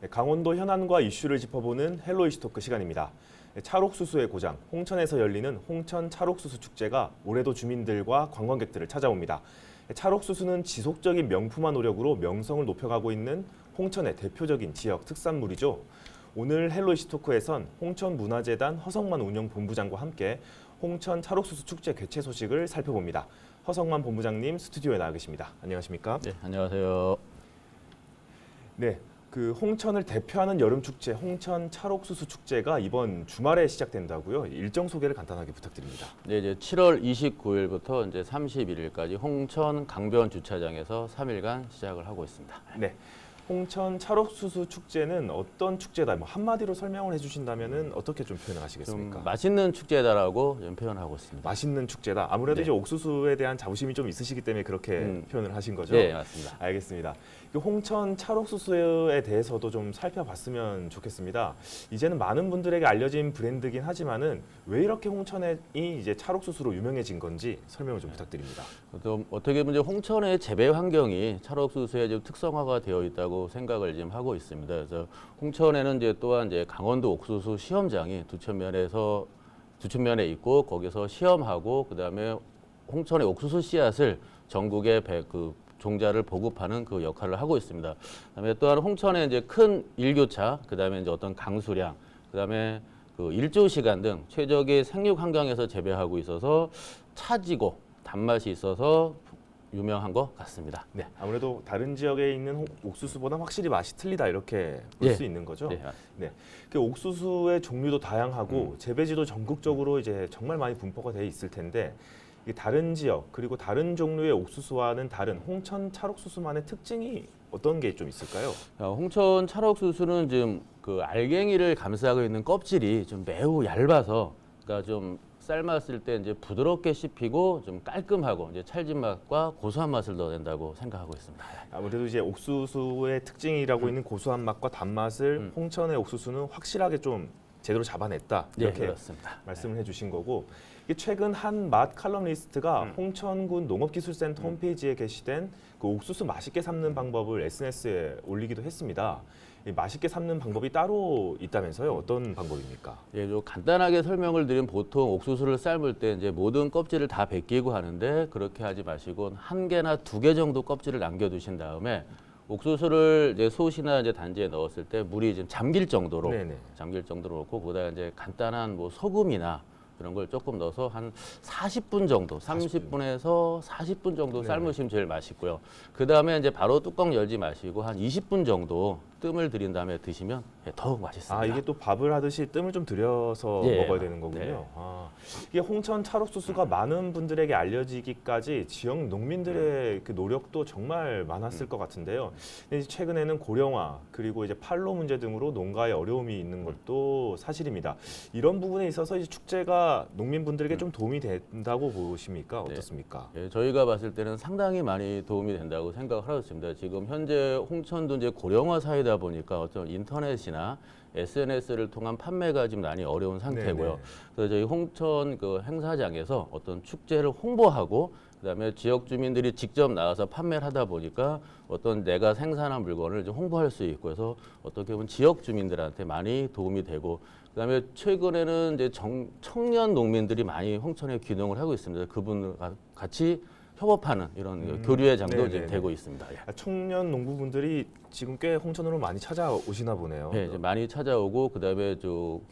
강원도 현안과 이슈를 짚어보는 헬로 이슈토크 시간입니다. 찰옥수수의 고장, 홍천에서 열리는 홍천 찰옥수수 축제가 올해도 주민들과 관광객들을 찾아옵니다. 찰옥수수는 지속적인 명품화 노력으로 명성을 높여가고 있는 홍천의 대표적인 지역 특산물이죠. 오늘 헬로 이슈토크에선 홍천문화재단 허성만 운영본부장과 함께 홍천 찰옥수수 축제 개최 소식을 살펴봅니다. 허성만 본부장님 스튜디오에 나와 계십니다. 안녕하십니까? 네, 안녕하세요. 네, 홍천을 대표하는 여름 축제 홍천 찰옥수수 축제가 이번 주말에 시작된다고요. 일정 소개를 간단하게 부탁드립니다. 네, 이제 7월 29일부터 이제 31일까지 홍천 강변 주차장에서 3일간 시작을 하고 있습니다. 네, 홍천 찰옥수수 축제는 어떤 축제다? 한마디로 설명을 해주신다면은 어떻게 좀 표현을 하시겠습니까? 좀 맛있는 축제다라고 좀 표현하고 있습니다. 맛있는 축제다. 아무래도 네. 이제 옥수수에 대한 자부심이 좀 있으시기 때문에 그렇게 표현을 하신 거죠? 네, 맞습니다. 알겠습니다. 홍천 찰옥수수에 대해서도 좀 살펴봤으면 좋겠습니다. 이제는 많은 분들에게 알려진 브랜드긴 하지만은 왜 이렇게 홍천이 이제 찰옥수수로 유명해진 건지 설명을 좀 부탁드립니다. 좀 어떻게 보면 이제 홍천의 재배 환경이 찰옥수수의 좀 특성화가 되어 있다고 생각을 지금 하고 있습니다. 그래서 홍천에는 이제 또한 이제 강원도 옥수수 시험장이 두천면에 있고 거기서 시험하고 그다음에 홍천의 옥수수 씨앗을 전국에 종자를 보급하는 그 역할을 하고 있습니다. 그다음에 또한 홍천에 이제 큰 일교차, 그다음에 이제 어떤 강수량, 그다음에 일조 시간 등 최적의 생육 환경에서 재배하고 있어서 차지고 단맛이 있어서 유명한 것 같습니다. 네, 아무래도 다른 지역에 있는 옥수수보다 확실히 맛이 틀리다 이렇게 볼 수 있는 거죠. 네. 네, 옥수수의 종류도 다양하고 재배지도 전국적으로 이제 정말 많이 분포가 돼 있을 텐데 이 다른 지역 그리고 다른 종류의 옥수수와는 다른 홍천 찰옥수수만의 특징이 어떤 게 좀 있을까요? 홍천 찰옥수수는 지금 알갱이를 감싸고 있는 껍질이 좀 매우 얇아서, 그러니까 좀 삶았을 때 이제 부드럽게 씹히고 좀 깔끔하고 이제 찰진 맛과 고소한 맛을 넣어낸다고 생각하고 있습니다. 아무래도 이제 옥수수의 특징이라고 있는 고소한 맛과 단맛을 홍천의 옥수수는 확실하게 좀 제대로 잡아냈다 이렇게 그렇습니다. 말씀을 해주신 거고, 이게 최근 한 맛 칼럼니스트가 홍천군 농업기술센터 홈페이지에 게시된 그 옥수수 맛있게 삶는 방법을 SNS에 올리기도 했습니다. 이 맛있게 삶는 방법이 따로 있다면서요? 어떤 방법입니까? 예, 좀 간단하게 설명을 드리면 보통 옥수수를 삶을 때 이제 모든 껍질을 다 벗기고 하는데 그렇게 하지 마시고 한 개나 두 개 정도 껍질을 남겨두신 다음에 옥수수를 이제 솥이나 이제 단지에 넣었을 때 물이 좀 잠길 정도로 넣고 그다음에 이제 간단한 소금이나 그런 걸 조금 넣어서 한 40분 정도, 30분에서 40분 정도 삶으시면 제일 맛있고요. 그 다음에 이제 바로 뚜껑 열지 마시고 한 20분 정도 뜸을 들인 다음에 드시면 더욱 맛있습니다. 아, 이게 또 밥을 하듯이 뜸을 좀 들여서 먹어야 되는 거군요. 네. 이게 홍천 찰옥수수가 많은 분들에게 알려지기까지 지역 농민들의 그 노력도 정말 많았을 것 같은데요. 근데 최근에는 고령화 그리고 이제 판로 문제 등으로 농가에 어려움이 있는 것도 사실입니다. 이런 부분에 있어서 이제 축제가 농민분들에게 좀 도움이 된다고 보십니까? 어떻습니까? 예, 저희가 봤을 때는 상당히 많이 도움이 된다고 생각을 하고 있습니다. 지금 현재 홍천도 이제 고령화 사회다 보니까 어떤 인터넷이나 SNS를 통한 판매가 지금 많이 어려운 상태고요. 그래서 저희 홍천 행사장에서 어떤 축제를 홍보하고 그다음에 지역 주민들이 직접 나와서 판매를 하다 보니까 어떤 내가 생산한 물건을 좀 홍보할 수 있고 해서 어떻게 보면 지역 주민들한테 많이 도움이 되고, 그다음에 최근에는 이제 청년 농민들이 많이 홍천에 귀농을 하고 있습니다. 그분과 같이 협업하는 이런 교류의 장도 이제 되고 있습니다. 청년 농부분들이 지금 꽤 홍천으로 많이 찾아오시나 보네요. 네, 이제 많이 찾아오고 그다음에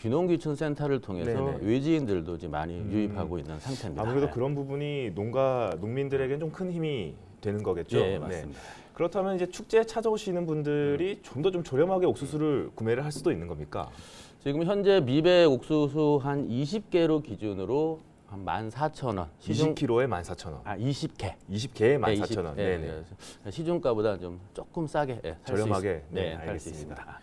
귀농귀촌 센터를 통해서 외지인들도 이제 많이 유입하고 있는 상태입니다. 아무래도 그런 부분이 농민들에게는 좀 큰 힘이 되는 거겠죠. 네, 맞습니다. 그렇다면 이제 축제에 찾아오시는 분들이 좀 더 좀 저렴하게 옥수수를 구매를 할 수도 있는 겁니까? 지금 현재 미백 옥수수 한 20개로 기준으로 한 14,000원. 20kg에 14,000원. 20개. 20개에 14,000원. 네. 시중가보다 좀 조금 싸게 저렴하게 살 수 있습니다.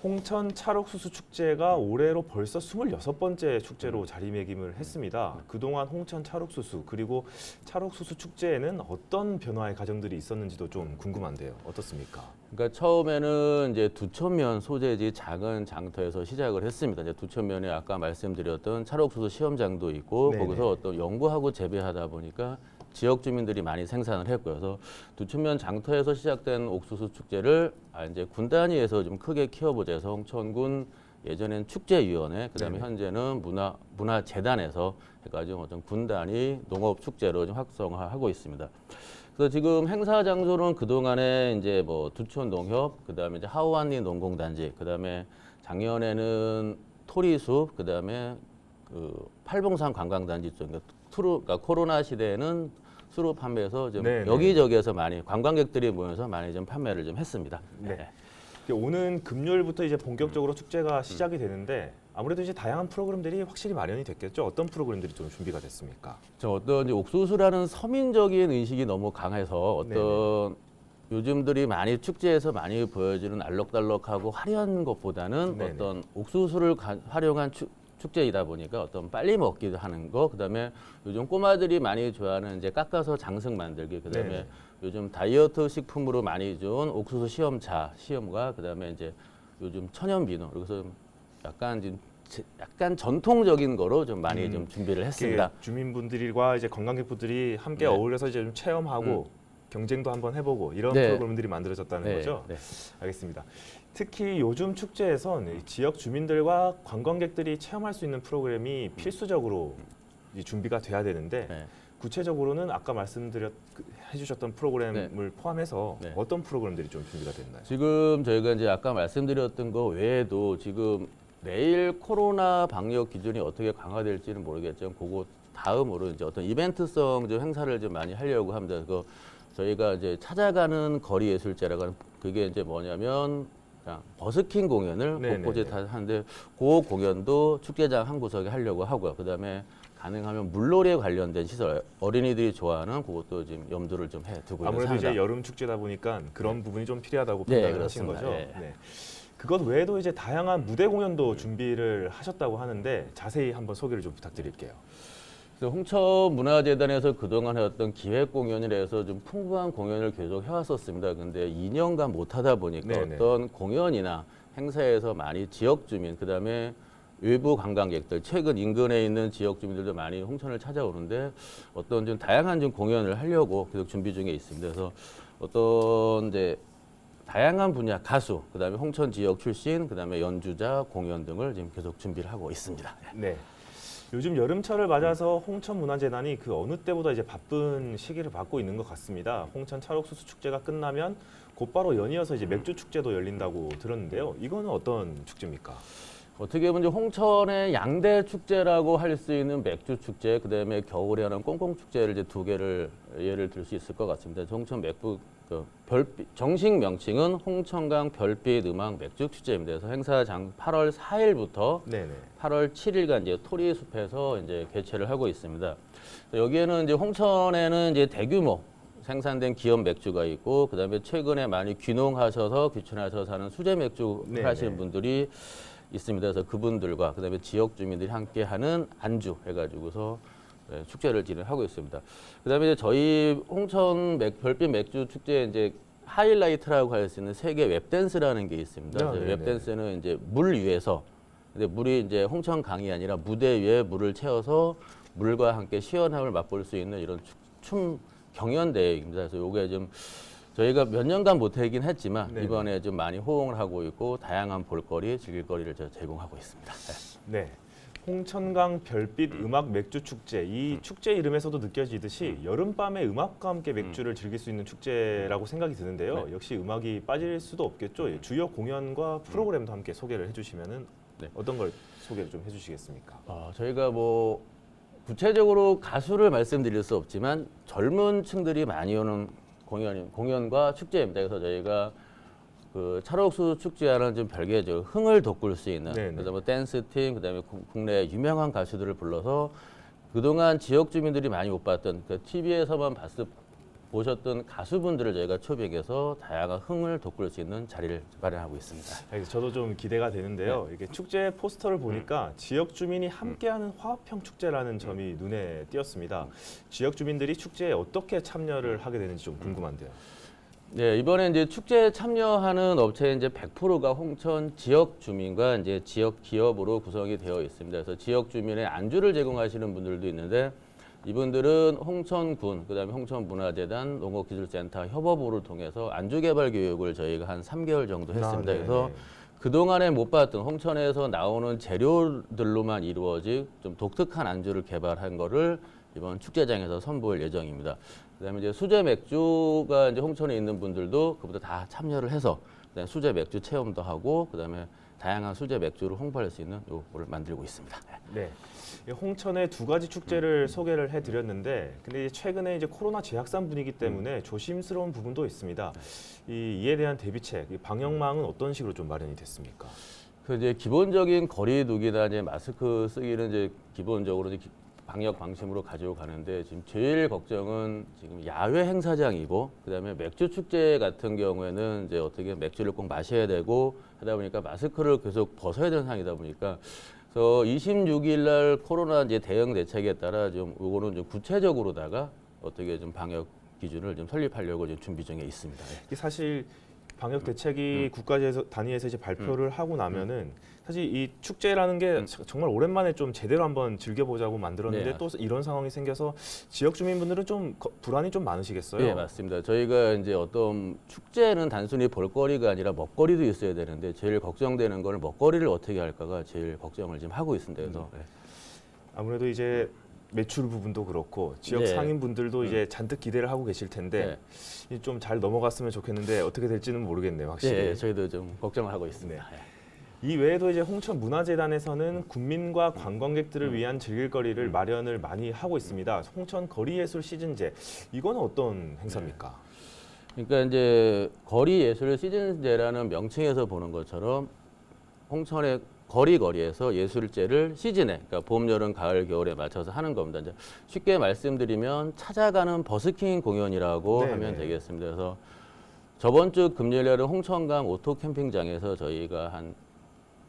홍천 찰옥수수 축제가 올해로 벌써 26번째 축제로 자리매김을 했습니다. 그동안 홍천 찰옥수수 그리고 찰옥수수 축제에는 어떤 변화의 과정들이 있었는지도 좀 궁금한데요. 어떻습니까? 그러니까 처음에는 이제 두천면 소재지 작은 장터에서 시작을 했습니다. 이제 두천면에 아까 말씀드렸던 찰옥수수 시험장도 있고 거기서 어떤 연구하고 재배하다 보니까 지역 주민들이 많이 생산을 했고요. 그래서 두천면 장터에서 시작된 옥수수 축제를 이제 군 단위에서 좀 크게 키워보자 해서 홍천군 예전엔 축제위원회, 그다음에 현재는 문화재단에서 해가지고 어떤 군 단위 농업 축제로 좀 활성화하고 있습니다. 그래서 지금 행사 장소는 그동안에 이제 뭐 두천 농협, 그다음에 이제 하우안리 농공단지, 그다음에 작년에는 토리숲, 그다음에 그 팔봉산 관광단지 쪽, 그러니까 코로나 시대에는 수로 판매해서 좀 네네. 여기저기에서 많이 관광객들이 모여서 많이 좀 판매를 좀 했습니다. 네. 오는 금요일부터 이제 본격적으로 축제가 시작이 되는데 아무래도 이제 다양한 프로그램들이 확실히 마련이 됐겠죠. 어떤 프로그램들이 좀 준비가 됐습니까? 저 어떤 이제 옥수수라는 서민적인 의식이 너무 강해서 어떤 요즘들이 많이 축제에서 많이 보여지는 알록달록하고 화려한 것보다는 네네. 어떤 옥수수를 활용한 축제이다 보니까 어떤 빨리 먹기도 하는 거, 그다음에 요즘 꼬마들이 많이 좋아하는 이제 깎아서 장승 만들기, 그다음에 네네. 요즘 다이어트 식품으로 많이 좋은 옥수수 시험과 그다음에 이제 요즘 천연 비누, 그래서 약간 전통적인 거로 좀 많이 좀 준비를 했습니다. 주민분들과 이제 관광객분들이 함께 네. 어울려서 이제 좀 체험하고 경쟁도 한번 해보고 이런 네. 프로그램들이 만들어졌다는 거죠. 네. 알겠습니다. 특히 요즘 축제에선 이 지역 주민들과 관광객들이 체험할 수 있는 프로그램이 필수적으로 이 준비가 돼야 되는데 네. 구체적으로는 아까 해주셨던 프로그램을 포함해서 네. 어떤 프로그램들이 좀 준비가 됐나요? 지금 저희가 이제 아까 말씀드렸던 거 외에도 지금 내일 코로나 방역 기준이 어떻게 강화될지는 모르겠지만 그거 다음으로 이제 어떤 이벤트성 좀 행사를 좀 많이 하려고 합니다. 그 저희가 이제 찾아가는 거리 예술제라고 하는 그게 이제 뭐냐면 그냥 버스킹 공연을 네네네. 곳곳에 다 하는데 그 공연도 축제장 한 구석에 하려고 하고요. 그다음에 가능하면 물놀이에 관련된 시설, 어린이들이 좋아하는 그것도 지금 염두를 좀 해두고 있는 아무래도 상황입니다. 이제 여름 축제다 보니까 그런 부분이 좀 필요하다고 네, 판단을 하신 그렇습니다. 거죠. 예. 네. 그것 외에도 이제 다양한 무대 공연도 준비를 하셨다고 하는데 자세히 한번 소개를 좀 부탁드릴게요. 그래서 홍천문화재단에서 그동안 해왔던 기획 공연이라서 좀 풍부한 공연을 계속 해왔었습니다. 근데 2년간 못하다 보니까 네네. 어떤 공연이나 행사에서 많이 지역 주민, 그다음에 외부 관광객들, 최근 인근에 있는 지역 주민들도 많이 홍천을 찾아오는데 어떤 좀 다양한 좀 공연을 하려고 계속 준비 중에 있습니다. 그래서 어떤 이제 다양한 분야 가수, 그다음에 홍천 지역 출신, 그다음에 연주자, 공연 등을 지금 계속 준비를 하고 있습니다. 네. 요즘 여름철을 맞아서 홍천문화재단이 그 어느 때보다 이제 바쁜 시기를 맞고 있는 것 같습니다. 홍천 찰옥수수 축제가 끝나면 곧바로 연이어서 이제 맥주 축제도 열린다고 들었는데요. 이거는 어떤 축제입니까? 어떻게 보면 이제 홍천의 양대 축제라고 할 수 있는 맥주 축제, 그다음에 겨울에 하는 꽁꽁 축제를 이제 두 개를 예를 들 수 있을 것 같습니다. 홍천 정식 명칭은 홍천강 별빛 음악 맥주 축제입니다. 그래서 행사장 8월 4일부터 네네. 8월 7일간 이제 토리숲에서 이제 개최를 하고 있습니다. 여기에는 이제 홍천에는 이제 대규모 생산된 기업 맥주가 있고, 그다음에 최근에 많이 귀농하셔서 하는 수제 맥주 네네. 하시는 분들이 있습니다. 그래서 그분들과 그다음에 지역 주민들이 함께하는 안주 해가지고서 축제를 진행하고 있습니다. 그다음에 이제 저희 홍천 별빛 맥주 축제 이제 하이라이트라고 할 수 있는 세계 웹댄스라는 게 있습니다. 그래서 웹댄스는 이제 물 위에서, 근데 물이 이제 홍천 강이 아니라 무대 위에 물을 채워서 물과 함께 시원함을 맛볼 수 있는 이런 춤 경연 대회입니다. 그래서 요게 좀 저희가 몇 년간 못하긴 했지만 네네. 이번에 좀 많이 호응을 하고 있고 다양한 볼거리, 즐길거리를 제공하고 있습니다. 네. 홍천강 별빛 음악 맥주 축제. 이 축제 이름에서도 느껴지듯이 여름밤에 음악과 함께 맥주를 즐길 수 있는 축제라고 생각이 드는데요. 역시 음악이 빠질 수도 없겠죠. 주요 공연과 프로그램도 함께 소개를 해주시면은 어떤 걸 소개를 좀 해주시겠습니까? 저희가 뭐 구체적으로 가수를 말씀드릴 수 없지만 젊은 층들이 많이 오는 공연과 축제입니다. 그래서 저희가 그 찰옥수수 축제와는 좀 별개죠. 흥을 돋굴 수 있는, 네네. 그다음에 댄스 팀, 그다음에 국내 유명한 가수들을 불러서 그동안 지역 주민들이 많이 못 봤던 TV에서만 보셨던 가수분들을 저희가 초빙해서 다양한 흥을 돋굴 수 있는 자리를 마련하고 있습니다. 저도 좀 기대가 되는데요. 이게 축제 포스터를 보니까 지역 주민이 함께하는 화합형 축제라는 점이 눈에 띄었습니다. 지역 주민들이 축제에 어떻게 참여를 하게 되는지 좀 궁금한데요. 네, 이번에 이제 축제에 참여하는 업체 이제 100%가 홍천 지역 주민과 이제 지역 기업으로 구성이 되어 있습니다. 그래서 지역 주민의 안주를 제공하시는 분들도 있는데 이분들은 홍천군, 그다음에 홍천문화재단, 농업기술센터 협업부를 통해서 안주개발 교육을 저희가 한 3개월 정도 했습니다. 네. 그래서 그동안에 못 봤던 홍천에서 나오는 재료들로만 이루어진 좀 독특한 안주를 개발한 거를 이번 축제장에서 선보일 예정입니다. 그다음에 이제 수제 맥주가 이제 홍천에 있는 분들도 그보다 다 참여를 해서 그다음에 수제 맥주 체험도 하고 그다음에 다양한 수제 맥주를 홍보할 수 있는 요거를 만들고 있습니다. 네. 이 홍천의 두 가지 축제를 소개를 해드렸는데, 근데 최근에 이제 코로나 재확산 분위기 때문에 조심스러운 부분도 있습니다. 이에 대한 대비책, 이 방역망은 어떤 식으로 좀 마련이 됐습니까? 그 이제 기본적인 거리두기나 이제 마스크 쓰기는 이제 기본적으로 이제 방역 방침으로 가지고 가는데 지금 제일 걱정은 지금 야외 행사장이고 그다음에 맥주 축제 같은 경우에는 이제 어떻게 맥주를 꼭 마셔야 되고 하다 보니까 마스크를 계속 벗어야 되는 상황이다 보니까 그래서 26일 날 코로나 이제 대응 대책에 따라 좀 요거는 좀 구체적으로다가 어떻게 좀 방역 기준을 좀 설립하려고 지금 준비 중에 있습니다. 예. 이게 사실 방역 대책이 국가 단위에서 이제 발표를 하고 나면은 사실 이 축제라는 게 정말 오랜만에 좀 제대로 한번 즐겨보자고 만들었는데 네. 또 이런 상황이 생겨서 지역 주민분들은 좀 불안이 좀 많으시겠어요? 네, 맞습니다. 저희가 이제 어떤 축제는 단순히 볼거리가 아니라 먹거리도 있어야 되는데 제일 걱정되는 건 먹거리를 어떻게 할까가 제일 걱정을 지금 하고 있습니다. 그래서 아무래도 이제 매출 부분도 그렇고 지역 네. 상인분들도 이제 잔뜩 기대를 하고 계실 텐데 좀 잘 넘어갔으면 좋겠는데 어떻게 될지는 모르겠네요, 확실히. 네, 저희도 좀 걱정을 하고 있습니다. 이 외에도 이제 홍천문화재단에서는 국민과 관광객들을 위한 즐길거리를 마련을 많이 하고 있습니다. 홍천 거리예술 시즌제, 이건 어떤 행사입니까? 그러니까 이제 거리 예술 시즌제라는 명칭에서 보는 것처럼 홍천의 거리에서 예술제를 시즌에, 그러니까 봄, 여름, 가을, 겨울에 맞춰서 하는 겁니다. 이제 쉽게 말씀드리면 찾아가는 버스킹 공연이라고 네네. 하면 되겠습니다. 그래서 저번 주 금요일에는 홍천강 오토 캠핑장에서 저희가 한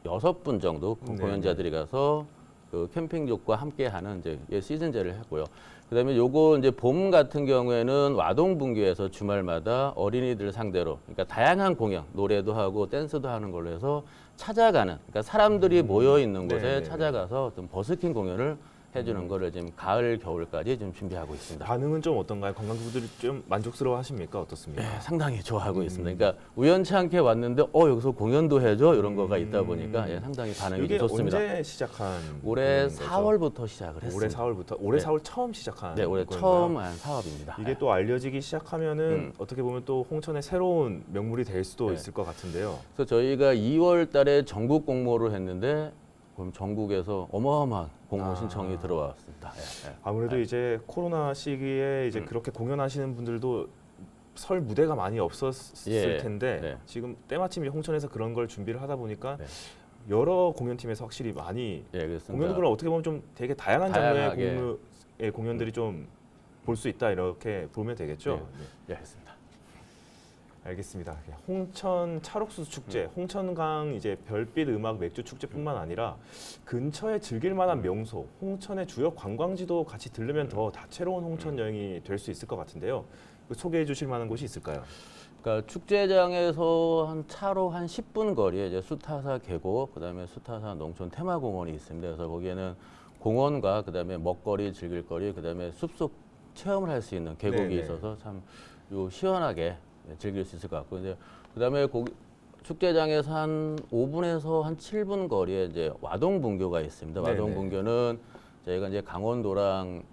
6분 정도 네네. 공연자들이 가서 그 캠핑족과 함께하는 이제 시즌제를 했고요. 그다음에 요거 이제 봄 같은 경우에는 와동분교에서 주말마다 어린이들 상대로, 그러니까 다양한 공연, 노래도 하고 댄스도 하는 걸로 해서 찾아가는, 그러니까 사람들이 모여 있는 곳에 네네네. 찾아가서 어떤 버스킹 공연을 해주는 거를 지금 가을, 겨울까지 좀 준비하고 있습니다. 반응은 좀 어떤가요? 관광객분들이 좀 만족스러워 하십니까? 어떻습니까? 네, 상당히 좋아하고 있습니다. 그러니까 우연치 않게 왔는데 여기서 공연도 해줘 이런 거가 있다 보니까 상당히 반응이 이게 좋습니다. 언제 시작한 올해 거죠? 4월부터 시작을 했습니다. 올해 4월부터 올해 네. 4월 처음 시작한 네, 올해 건가요? 처음 한 사업입니다. 이게 또 알려지기 시작하면은 어떻게 보면 또 홍천의 새로운 명물이 될 수도 네. 있을 것 같은데요. 그래서 저희가 2월 달에 전국 공모를 했는데 그럼 전국에서 어마어마한 공모 신청이 들어왔습니다. 예, 예. 아무래도 이제 코로나 시기에 이제 그렇게 공연하시는 분들도 설 무대가 많이 없었을 예, 텐데 네. 지금 때마침 이 홍천에서 그런 걸 준비를 하다 보니까 네. 여러 공연팀에서 확실히 많이 예, 그렇습니다. 공연도 그럼 어떻게 보면 좀 되게 다양한 장르의 다양하게. 공연들이 좀 볼 수 있다 이렇게 보면 되겠죠. 네. 예, 알겠습니다. 알겠습니다. 홍천 찰옥수수 축제, 홍천강 이제 별빛 음악 맥주 축제뿐만 아니라 근처에 즐길 만한 명소, 홍천의 주요 관광지도 같이 들르면 더 다채로운 홍천 여행이 될 수 있을 것 같은데요. 소개해 주실 만한 곳이 있을까요? 그러니까 축제장에서 한 차로 한 10분 거리에 이제 수타사 계곡, 그다음에 수타사 농촌 테마공원이 있습니다. 그래서 거기에는 공원과 그다음에 먹거리, 즐길거리, 그다음에 숲속 체험을 할 수 있는 계곡이 네네. 있어서 참 요 시원하게 즐길 수 있을 것 같고, 이제 그다음에 축제장에서 한 5분에서 한 7분 거리에 이제 와동분교가 있습니다. 네네. 와동분교는 저희가 이제 강원도랑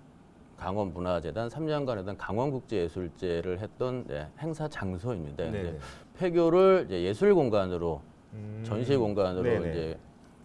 강원문화재단 3년간 했던 강원국제예술제를 했던 행사 장소입니다. 네네. 이제 폐교를 이제 예술 공간으로 전시 공간으로 네네. 이제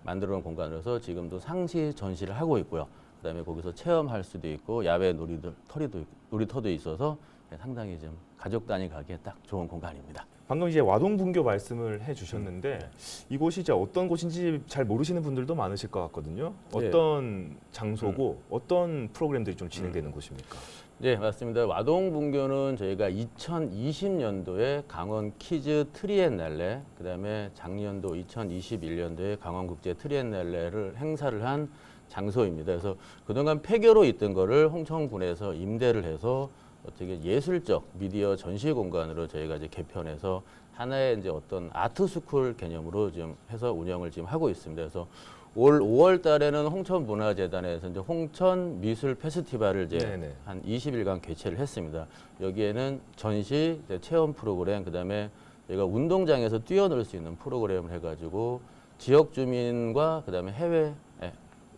만들어 놓은 공간으로서 지금도 상시 전시를 하고 있고요. 그다음에 거기서 체험할 수도 있고 야외 놀이터도 있어서 상당히 좀 가족 단위 가기에 딱 좋은 공간입니다. 방금 이제 와동분교 말씀을 해주셨는데 네. 이곳이 이제 어떤 곳인지 잘 모르시는 분들도 많으실 것 같거든요. 네. 어떤 장소고 어떤 프로그램들이 좀 진행되는 곳입니까? 네, 맞습니다. 와동분교는 저희가 2020년도에 강원 키즈 트리엔날레, 그다음에 작년도 2021년도에 강원국제 트리엔날레를 행사를 한 장소입니다. 그래서 그동안 폐교로 있던 거를 홍천군에서 임대를 해서 어떻게 예술적 미디어 전시 공간으로 저희가 이제 개편해서 하나의 이제 어떤 아트 스쿨 개념으로 지금 해서 운영을 지금 하고 있습니다. 그래서 올 5월 달에는 홍천문화재단에서 이제 홍천 미술 페스티벌을 이제 네네. 한 20일간 개최를 했습니다. 여기에는 전시, 이제 체험 프로그램, 그다음에 저희가 운동장에서 뛰어놀 수 있는 프로그램을 해가지고 지역 주민과 그다음에 해외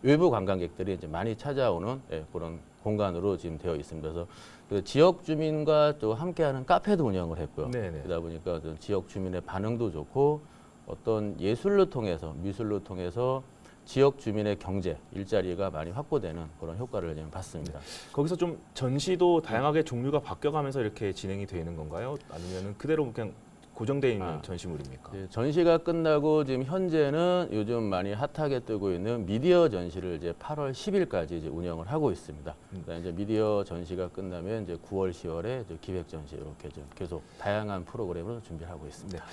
외부 관광객들이 이제 많이 찾아오는 그런 공간으로 지금 되어 있습니다. 그래서 그 지역 주민과 또 함께하는 카페도 운영을 했고요. 네네. 그러다 보니까 어떤 지역 주민의 반응도 좋고 어떤 예술로 통해서 미술로 통해서 지역 주민의 경제, 일자리가 많이 확보되는 그런 효과를 지금 봤습니다. 거기서 좀 전시도 다양하게 종류가 바뀌어가면서 이렇게 진행이 되는 건가요? 아니면 그대로 그냥 고정되어 있는 전시물입니까? 이제 전시가 끝나고 지금 현재는 요즘 많이 핫하게 뜨고 있는 미디어 전시를 이제 8월 10일까지 이제 운영을 하고 있습니다. 그다음에 이제 미디어 전시가 끝나면 이제 9월, 10월에 이제 기획 전시 이렇게 좀 계속 다양한 프로그램으로 준비하고 있습니다.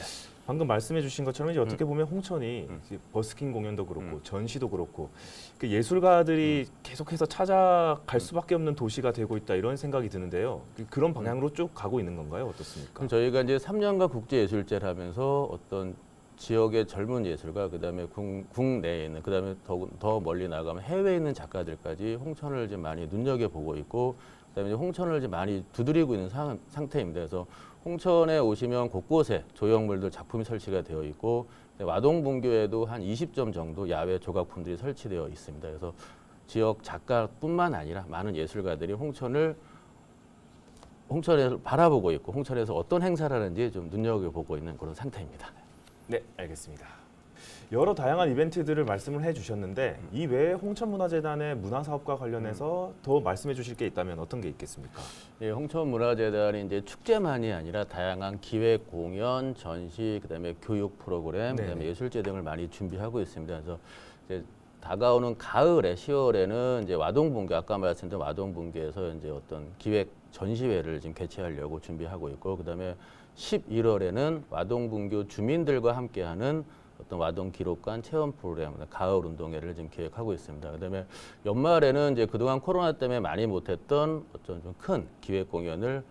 방금 말씀해주신 것처럼 이제 어떻게 보면 홍천이 이제 버스킹 공연도 그렇고 전시도 그렇고 그 예술가들이 계속해서 찾아갈 수밖에 없는 도시가 되고 있다 이런 생각이 드는데요. 그런 방향으로 쭉 가고 있는 건가요? 어떻습니까? 그럼 저희가 이제 3년간 국제예술제를 하면서 어떤 지역의 젊은 예술가, 그다음에 국내에 있는, 그다음에 더 멀리 나가면 해외에 있는 작가들까지 홍천을 좀 많이 눈여겨보고 있고, 그다음에 이제 홍천을 좀 많이 두드리고 있는 상태입니다. 그래서 홍천에 오시면 곳곳에 조형물들 작품이 설치가 되어 있고, 와동분교에도 한 20점 정도 야외 조각품들이 설치되어 있습니다. 그래서 지역 작가뿐만 아니라 많은 예술가들이 홍천을 바라보고 있고 홍천에서 어떤 행사를 하는지 좀 눈여겨보고 있는 그런 상태입니다. 네, 알겠습니다. 여러 다양한 이벤트들을 말씀을 해주셨는데 이 외에 홍천문화재단의 문화사업과 관련해서 더 말씀해 주실 게 있다면 어떤 게 있겠습니까? 예, 홍천문화재단이 이제 축제만이 아니라 다양한 기획 공연, 전시, 그다음에 교육 프로그램, 그다음에 네네. 예술제 등을 많이 준비하고 있습니다. 그래서 이제 다가오는 가을에 10월에는 이제 와동분교, 아까 말씀드린 와동분교에서 이제 어떤 기획 전시회를 지금 개최하려고 준비하고 있고, 그다음에 11월에는 와동분교 주민들과 함께하는 어떤 와동 기록관 체험 프로그램, 가을 운동회를 지금 계획하고 있습니다. 그다음에 연말에는 이제 그동안 코로나 때문에 많이 못했던 어떤 좀 큰 기획 공연을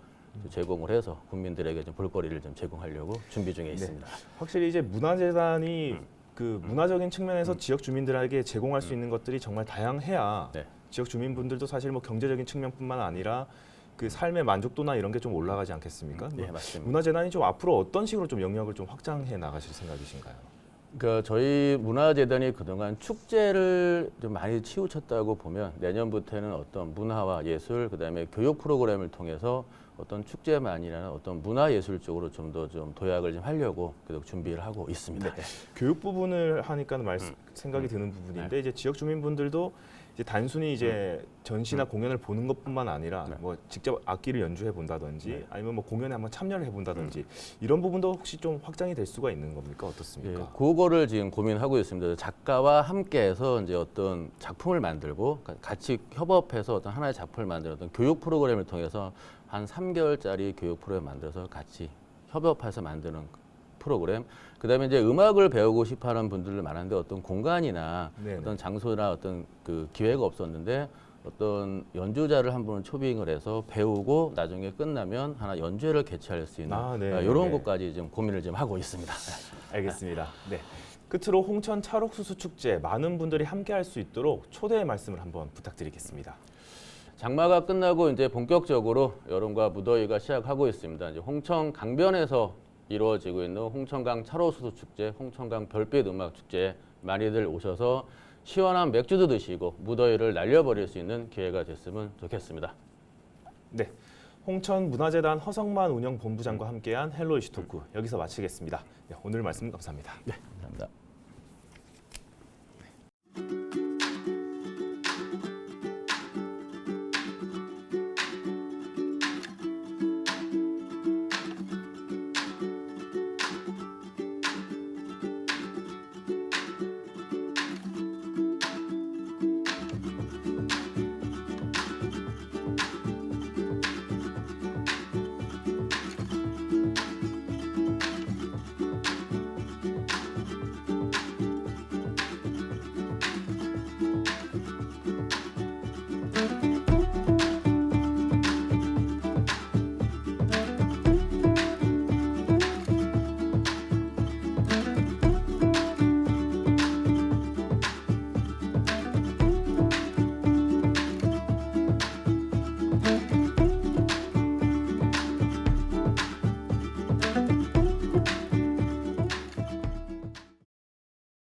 제공을 해서 국민들에게 좀 볼거리를 좀 제공하려고 준비 중에 있습니다. 확실히 이제 문화재단이 그 문화적인 측면에서 지역 주민들에게 제공할 수 있는 것들이 정말 다양해야 네. 지역 주민분들도 사실 뭐 경제적인 측면뿐만 아니라 그 삶의 만족도나 이런 게 좀 올라가지 않겠습니까? 네, 맞습니다. 문화재단이 좀 앞으로 어떤 식으로 좀 영역을 좀 확장해 나가실 생각이신가요? 그러니까 저희 문화재단이 그동안 축제를 좀 많이 치우쳤다고 보면 내년부터는 어떤 문화와 예술, 그다음에 교육 프로그램을 통해서 어떤 축제만이라는 어떤 문화예술 쪽으로 좀 더 좀 도약을 좀 하려고 계속 준비를 하고 있습니다. 교육 부분을 하니까 생각이 드는 부분인데 이제 지역 주민분들도 이제 단순히 이제 전시나 공연을 보는 것뿐만 아니라 뭐 직접 악기를 연주해 본다든지 아니면 뭐 공연에 한번 참여를 해 본다든지 이런 부분도 혹시 좀 확장이 될 수가 있는 겁니까? 예, 어떻습니까? 그거를 지금 고민하고 있습니다. 작가와 함께해서 이제 어떤 작품을 만들고 같이 협업해서 어떤 하나의 작품을 만드는 어떤 교육 프로그램을 통해서 한 3개월짜리 교육 프로그램 만들어서 같이 협업해서 만드는 프로그램. 그다음에 이제 음악을 배우고 싶어하는 분들도 많은데 어떤 공간이나 네네. 어떤 장소나 어떤 그 기회가 없었는데 어떤 연주자를 한 분을 초빙을 해서 배우고 나중에 끝나면 하나 연주회를 개최할 수 있는 이런 것까지 좀 고민을 좀 하고 있습니다. 알겠습니다. 네. 끝으로 홍천 찰옥수수 축제 많은 분들이 함께할 수 있도록 초대의 말씀을 한번 부탁드리겠습니다. 장마가 끝나고 이제 본격적으로 여름과 무더위가 시작하고 있습니다. 이제 홍천 강변에서 이루어지고 있는 홍천강 찰옥수수 축제, 홍천강 별빛 음악 축제에 많이들 오셔서 시원한 맥주도 드시고 무더위를 날려버릴 수 있는 기회가 됐으면 좋겠습니다. 네. 홍천문화재단 허성만 운영본부장과 함께한 헬로 이슈 토크 여기서 마치겠습니다. 네, 오늘 말씀 감사합니다. 네.